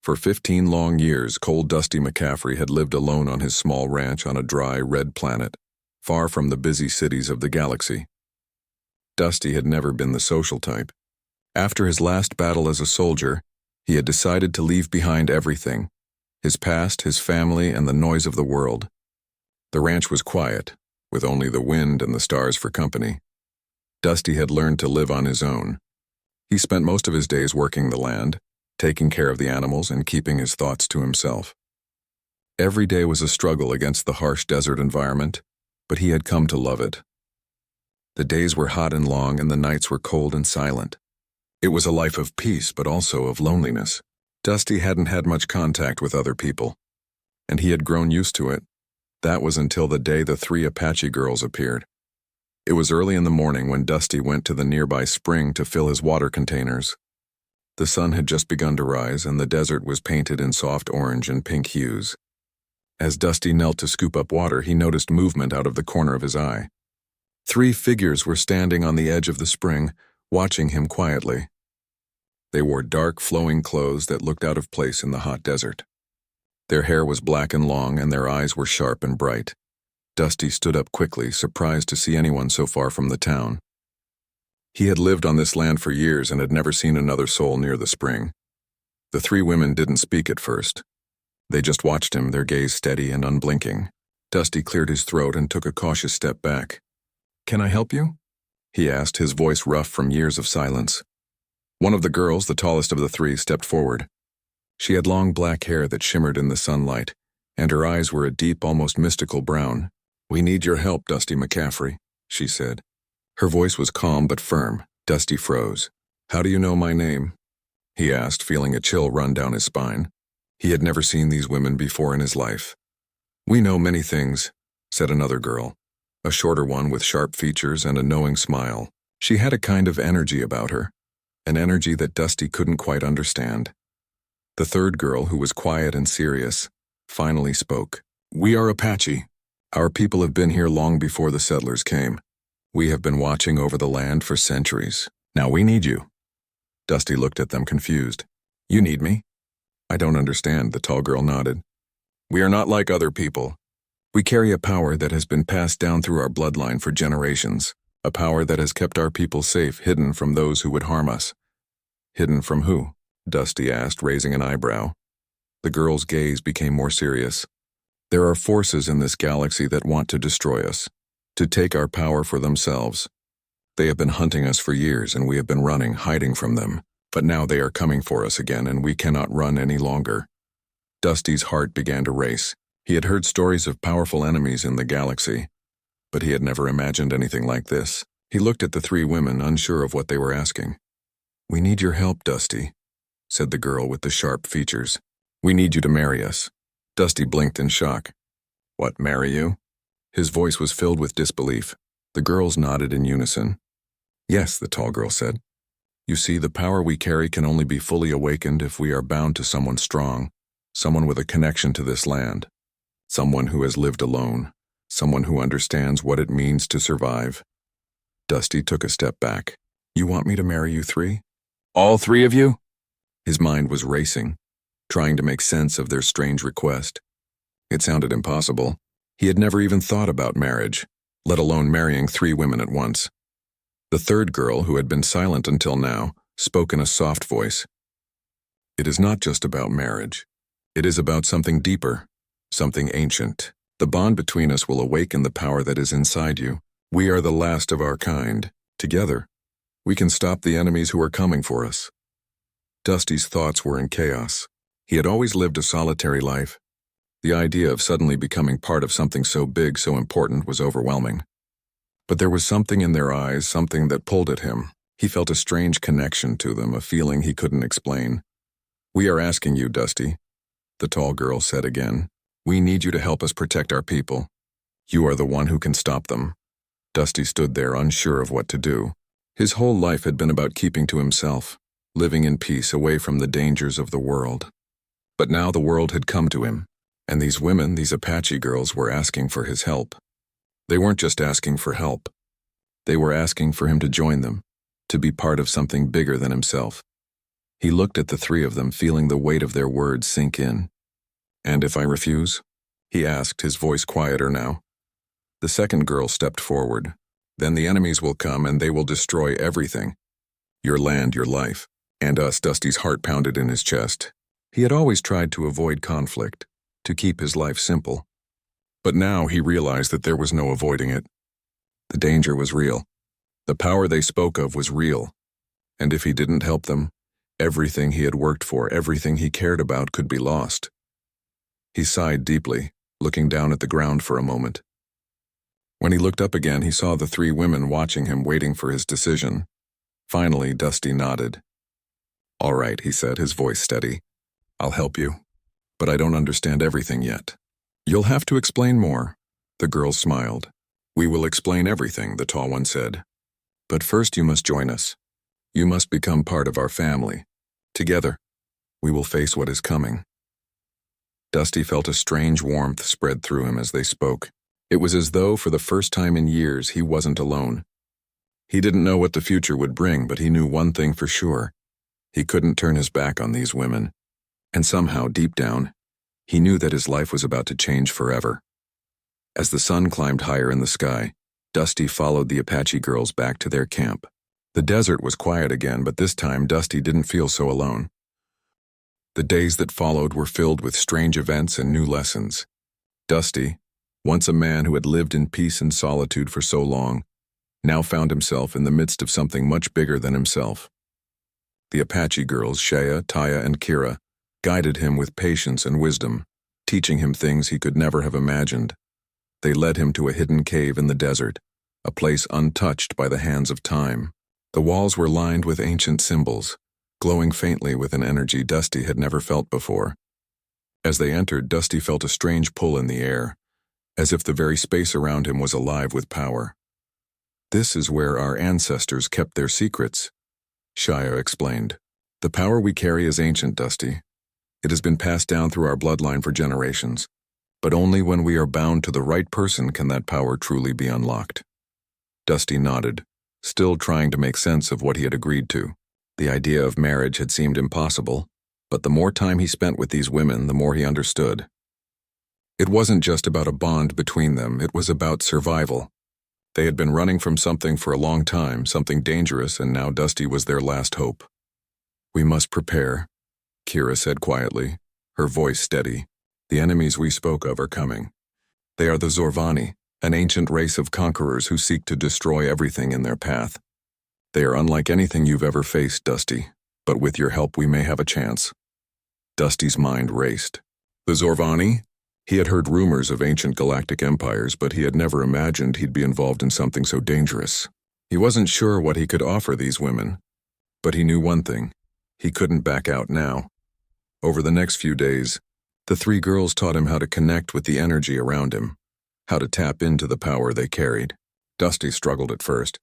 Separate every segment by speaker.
Speaker 1: For 15 long years, cold Dusty McCaffrey had lived alone on his small ranch on a dry, red planet, far from the busy cities of the galaxy. Dusty had never been the social type. After his last battle as a soldier, he had decided to leave behind everything: his past, his family, and the noise of the world. The ranch was quiet, with only the wind and the stars for company. Dusty had learned to live on his own. He spent most of his days working the land, taking care of the animals and keeping his thoughts to himself. Every day was a struggle against the harsh desert environment, but he had come to love it. The days were hot and long, and the nights were cold and silent. It was a life of peace, but also of loneliness. Dusty hadn't had much contact with other people, and he had grown used to it. That was until the day the 3 Apache girls appeared. It was early in the morning when Dusty went to the nearby spring to fill his water containers. The sun had just begun to rise, and the desert was painted in soft orange and pink hues. As Dusty knelt to scoop up water, he noticed movement out of the corner of his eye. 3 figures were standing on the edge of the spring, watching him quietly. They wore dark, flowing clothes that looked out of place in the hot desert. Their hair was black and long, and their eyes were sharp and bright. Dusty stood up quickly, surprised to see anyone so far from the town. He had lived on this land for years and had never seen another soul near the spring. The 3 women didn't speak at first. They just watched him, their gaze steady and unblinking. Dusty cleared his throat and took a cautious step back. "Can I help you?" he asked, his voice rough from years of silence. One of the girls, the tallest of the 3, stepped forward. She had long black hair that shimmered in the sunlight, and her eyes were a deep, almost mystical brown. "We need your help, Dusty McCaffrey," she said. Her voice was calm but firm. Dusty froze. "How do you know my name?" he asked, feeling a chill run down his spine. He had never seen these women before in his life. "We know many things," said another girl, a shorter one with sharp features and a knowing smile. She had a kind of energy about her, an energy that Dusty couldn't quite understand. The third girl, who was quiet and serious, finally spoke. "We are Apache. Our people have been here long before the settlers came. We have been watching over the land for centuries. Now we need you." Dusty looked at them confused. "You need me?" "I don't understand," the tall girl nodded. "We are not like other people. We carry a power that has been passed down through our bloodline for generations, a power that has kept our people safe, hidden from those who would harm us." "Hidden from who?" Dusty asked, raising an eyebrow. The girl's gaze became more serious. "There are forces in this galaxy that want to destroy us, to take our power for themselves. They have been hunting us for years, and we have been running, hiding from them. But now they are coming for us again, and we cannot run any longer." Dusty's heart began to race. He had heard stories of powerful enemies in the galaxy, but he had never imagined anything like this. He looked at the 3 women, unsure of what they were asking. "We need your help, Dusty," said the girl with the sharp features. "We need you to marry us." Dusty blinked in shock. "What, marry you?" His voice was filled with disbelief. The girls nodded in unison. "Yes," the tall girl said. "You see, the power we carry can only be fully awakened if we are bound to someone strong, someone with a connection to this land, someone who has lived alone, someone who understands what it means to survive." Dusty took a step back. "You want me to marry you 3? All 3 of you?" His mind was racing, trying to make sense of their strange request. It sounded impossible. He had never even thought about marriage, let alone marrying 3 women at once. The third girl, who had been silent until now, spoke in a soft voice. "It is not just about marriage. It is about something deeper, something ancient. The bond between us will awaken the power that is inside you. We are the last of our kind. Together, we can stop the enemies who are coming for us." Dusty's thoughts were in chaos. He had always lived a solitary life. The idea of suddenly becoming part of something so big, so important, was overwhelming. But there was something in their eyes, something that pulled at him. He felt a strange connection to them, a feeling he couldn't explain. "We are asking you, Dusty," the tall girl said again. "We need you to help us protect our people. You are the one who can stop them." Dusty stood there, unsure of what to do. His whole life had been about keeping to himself, living in peace away from the dangers of the world. But now the world had come to him, and these women, these Apache girls, were asking for his help. They weren't just asking for help. They were asking for him to join them, to be part of something bigger than himself. He looked at the three of them, feeling the weight of their words sink in. "And if I refuse?" he asked, his voice quieter now. The second girl stepped forward. "Then the enemies will come and they will destroy everything. Your land, your life, and us." Dusty's heart pounded in his chest. He had always tried to avoid conflict, to keep his life simple. But now he realized that there was no avoiding it. The danger was real. The power they spoke of was real. And if he didn't help them, everything he had worked for, everything he cared about, could be lost. He sighed deeply, looking down at the ground for a moment. When he looked up again, he saw the three women watching him, waiting for his decision. Finally, Dusty nodded. "All right," he said, his voice steady. "I'll help you. But I don't understand everything yet." "You'll have to explain more." The girls smiled. "We will explain everything," the tall one said. "But first you must join us. You must become part of our family. Together, we will face what is coming." Dusty felt a strange warmth spread through him as they spoke. It was as though, for the first time in years, he wasn't alone. He didn't know what the future would bring, but he knew one thing for sure. He couldn't turn his back on these women. And somehow, deep down, he knew that his life was about to change forever. As the sun climbed higher in the sky, Dusty followed the Apache girls back to their camp. The desert was quiet again, but this time Dusty didn't feel so alone. The days that followed were filled with strange events and new lessons. Dusty, once a man who had lived in peace and solitude for so long, now found himself in the midst of something much bigger than himself. The Apache girls, Shea, Taya, and Kira, guided him with patience and wisdom, teaching him things he could never have imagined. They led him to a hidden cave in the desert, a place untouched by the hands of time. The walls were lined with ancient symbols, glowing faintly with an energy Dusty had never felt before. As they entered, Dusty felt a strange pull in the air, as if the very space around him was alive with power. "This is where our ancestors kept their secrets," Shia explained. "The power we carry is ancient, Dusty. It has been passed down through our bloodline for generations, but only when we are bound to the right person can that power truly be unlocked." Dusty nodded, still trying to make sense of what he had agreed to. The idea of marriage had seemed impossible, but the more time he spent with these women, the more he understood. It wasn't just about a bond between them, it was about survival. They had been running from something for a long time, something dangerous, and now Dusty was their last hope. "We must prepare," Kira said quietly, her voice steady. "The enemies we spoke of are coming. They are the Zorvani, an ancient race of conquerors who seek to destroy everything in their path. They are unlike anything you've ever faced, Dusty, but with your help we may have a chance." Dusty's mind raced. The Zorvani? He had heard rumors of ancient galactic empires, but he had never imagined he'd be involved in something so dangerous. He wasn't sure what he could offer these women, but he knew one thing: he couldn't back out now. Over the next few days, the three girls taught him how to connect with the energy around him, how to tap into the power they carried. Dusty struggled at first.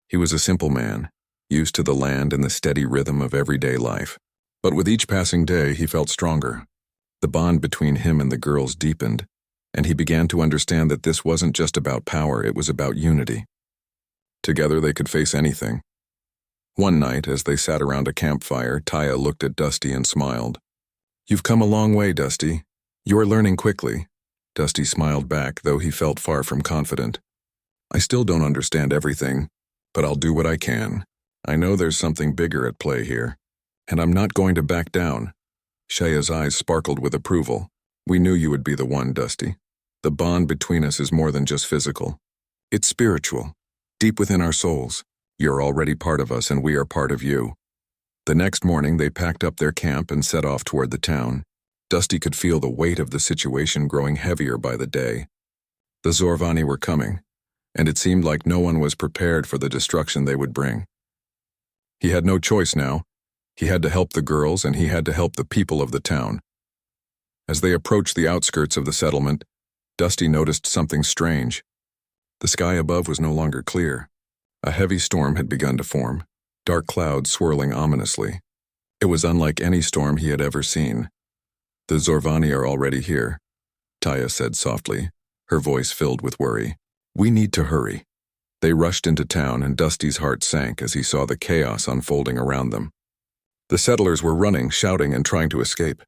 Speaker 1: He was a simple man, used to the land and the steady rhythm of everyday life. But with each passing day, he felt stronger. The bond between him and the girls deepened, and he began to understand that this wasn't just about power, it was about unity. Together they could face anything. One night, as they sat around a campfire, Taya looked at Dusty and smiled. "You've come a long way, Dusty. You are learning quickly." Dusty smiled back, though he felt far from confident. "I still don't understand everything, but I'll do what I can. I know there's something bigger at play here, and I'm not going to back down." Shaya's eyes sparkled with approval. "We knew you would be the one, Dusty. The bond between us is more than just physical. It's spiritual, deep within our souls. You're already part of us and we are part of you." The next morning they packed up their camp and set off toward the town. Dusty could feel the weight of the situation growing heavier by the day. The Zorvani were coming, and it seemed like no one was prepared for the destruction they would bring. He had no choice now. He had to help the girls, and he had to help the people of the town. As they approached the outskirts of the settlement, Dusty noticed something strange. The sky above was no longer clear. A heavy storm had begun to form, dark clouds swirling ominously. It was unlike any storm he had ever seen. "The Zorvani are already here," Taya said softly, her voice filled with worry. "We need to hurry." They rushed into town, and Dusty's heart sank as he saw the chaos unfolding around them. The settlers were running, shouting, and trying to escape.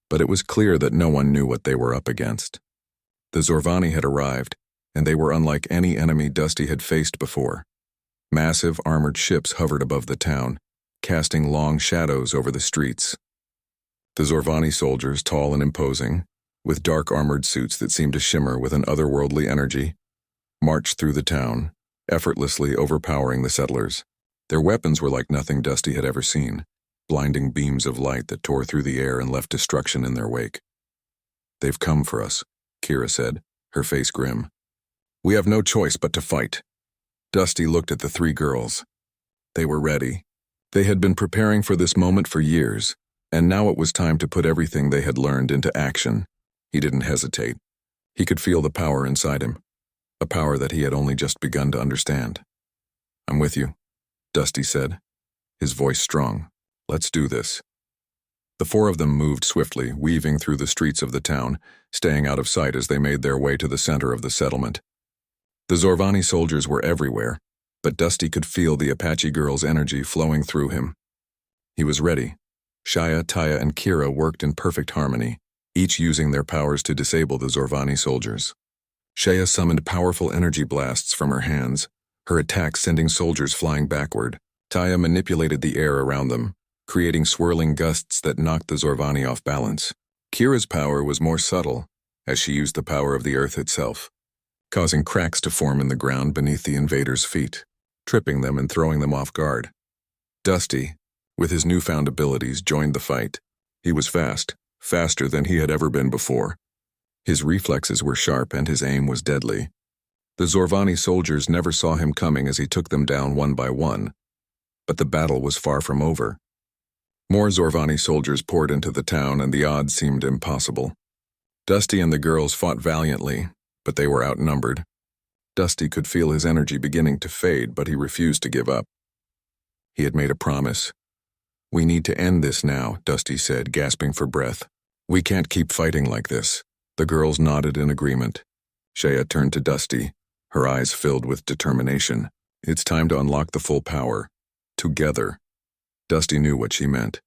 Speaker 1: But it was clear that no one knew what they were up against. The Zorvani had arrived, and they were unlike any enemy Dusty had faced before. Massive armored ships hovered above the town, casting long shadows over the streets. The Zorvani soldiers, tall and imposing, with dark armored suits that seemed to shimmer with an otherworldly energy, marched through the town, effortlessly overpowering the settlers. Their weapons were like nothing Dusty had ever seen, blinding beams of light that tore through the air and left destruction in their wake. "They've come for us," Kira said, her face grim. "We have no choice but to fight." Dusty looked at the three girls. They were ready. They had been preparing for this moment for years, and now it was time to put everything they had learned into action. He didn't hesitate. He could feel the power inside him, a power that he had only just begun to understand. "I'm with you," Dusty said, his voice strong. "Let's do this." The four of them moved swiftly, weaving through the streets of the town, staying out of sight as they made their way to the center of the settlement. The Zorvani soldiers were everywhere, but Dusty could feel the Apache girl's energy flowing through him. He was ready. Shaya, Taya, and Kira worked in perfect harmony, each using their powers to disable the Zorvani soldiers. Shaya summoned powerful energy blasts from her hands, her attacks sending soldiers flying backward. Taya manipulated the air around them, creating swirling gusts that knocked the Zorvani off balance. Kira's power was more subtle, as she used the power of the earth itself, causing cracks to form in the ground beneath the invaders' feet, tripping them and throwing them off guard. Dusty, with his newfound abilities, joined the fight. He was fast, faster than he had ever been before. His reflexes were sharp and his aim was deadly. The Zorvani soldiers never saw him coming as he took them down one by one, but the battle was far from over. More Zorvani soldiers poured into the town and the odds seemed impossible. Dusty and the girls fought valiantly, but they were outnumbered. Dusty could feel his energy beginning to fade, but he refused to give up. He had made a promise. "We need to end this now," Dusty said, gasping for breath. "We can't keep fighting like this." The girls nodded in agreement. Shaya turned to Dusty, her eyes filled with determination. "It's time to unlock the full power. Together." Dusty knew what she meant.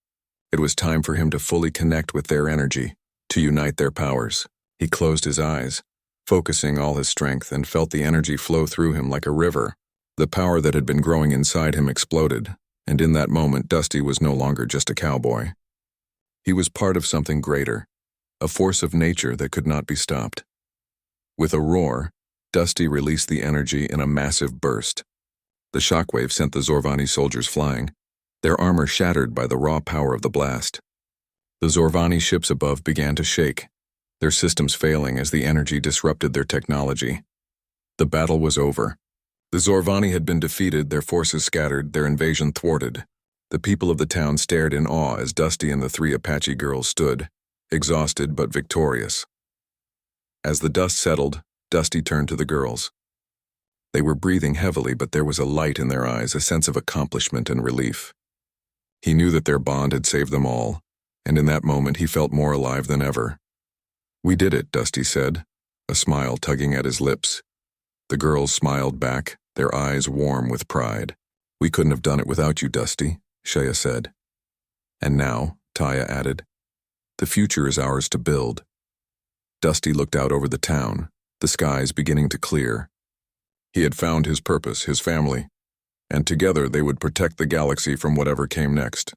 Speaker 1: It was time for him to fully connect with their energy, to unite their powers. He closed his eyes, focusing all his strength, and felt the energy flow through him like a river. The power that had been growing inside him exploded, and in that moment Dusty was no longer just a cowboy. He was part of something greater, a force of nature that could not be stopped. With a roar, Dusty released the energy in a massive burst. The shockwave sent the Zorvani soldiers flying, their armor shattered by the raw power of the blast. The Zorvani ships above began to shake, their systems failing as the energy disrupted their technology. The battle was over. The Zorvani had been defeated, their forces scattered, their invasion thwarted. The people of the town stared in awe as Dusty and the three Apache girls stood, exhausted but victorious. As the dust settled, Dusty turned to the girls. They were breathing heavily, but there was a light in their eyes, a sense of accomplishment and relief. He knew that their bond had saved them all, and in that moment he felt more alive than ever. "We did it," Dusty said, a smile tugging at his lips. The girls smiled back, their eyes warm with pride. "We couldn't have done it without you, Dusty," Shaya said. "And now," Taya added, "the future is ours to build." Dusty looked out over the town, the skies beginning to clear. He had found his purpose, his family, and together they would protect the galaxy from whatever came next.